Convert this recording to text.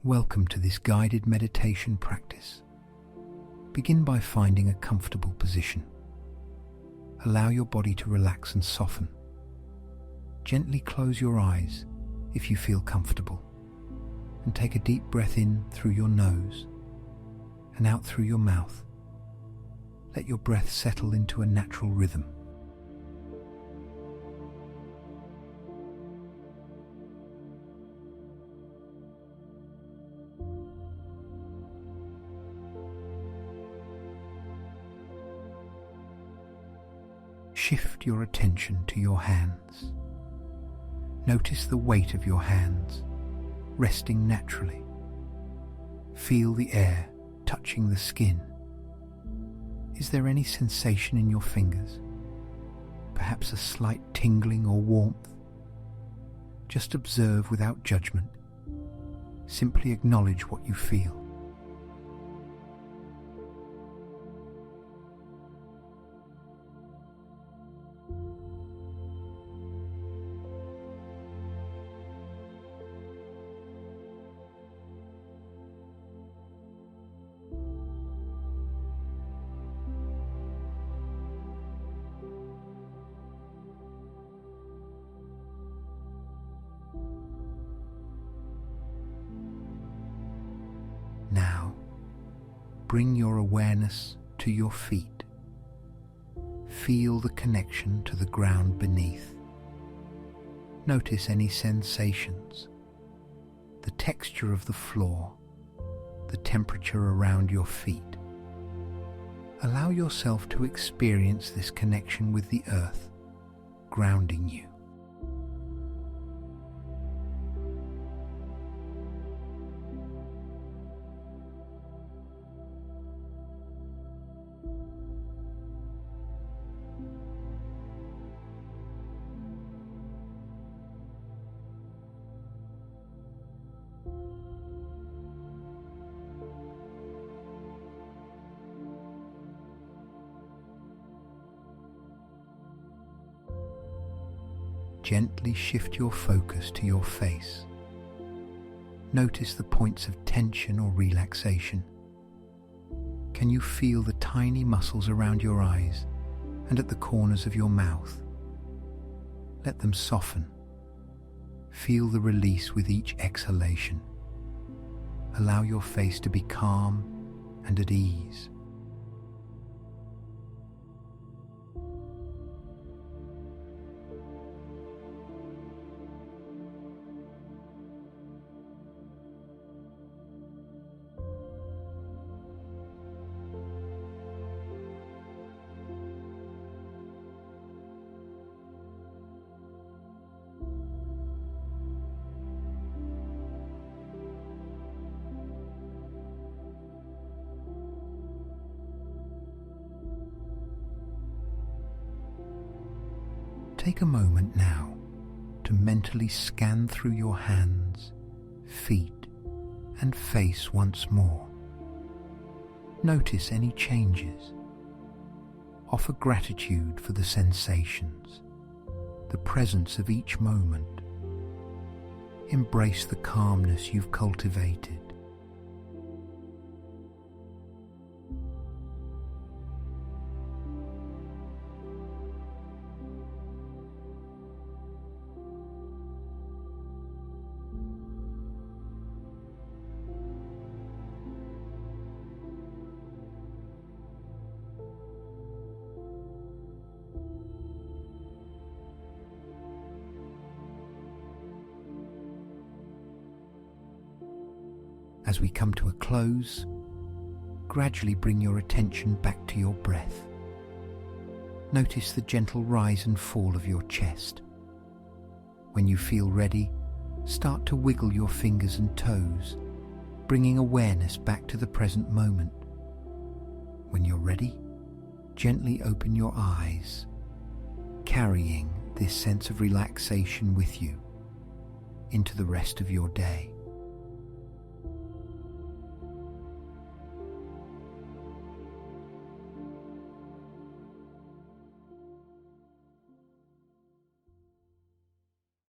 Welcome to this guided meditation practice. Begin by finding a comfortable position. Allow your body to relax and soften. Gently close your eyes if you feel comfortable, and take a deep breath in through your nose and out through your mouth. Let your breath settle into a natural rhythm. Shift your attention to your hands. Notice the weight of your hands, resting naturally. Feel the air touching the skin. Is there any sensation in your fingers? Perhaps a slight tingling or warmth? Just observe without judgment. Simply acknowledge what you feel. Now, bring your awareness to your feet. Feel the connection to the ground beneath. Notice any sensations, the texture of the floor, the temperature around your feet. Allow yourself to experience this connection with the earth, grounding you. Gently shift your focus to your face. Notice the points of tension or relaxation. Can you feel the tiny muscles around your eyes and at the corners of your mouth? Let them soften. Feel the release with each exhalation. Allow your face to be calm and at ease. Take a moment now to mentally scan through your hands, feet, and face once more. Notice any changes. Offer gratitude for the sensations, the presence of each moment. Embrace the calmness you've cultivated. As we come to a close, gradually bring your attention back to your breath. Notice the gentle rise and fall of your chest. When you feel ready, start to wiggle your fingers and toes, bringing awareness back to the present moment. When you're ready, gently open your eyes, carrying this sense of relaxation with you into the rest of your day.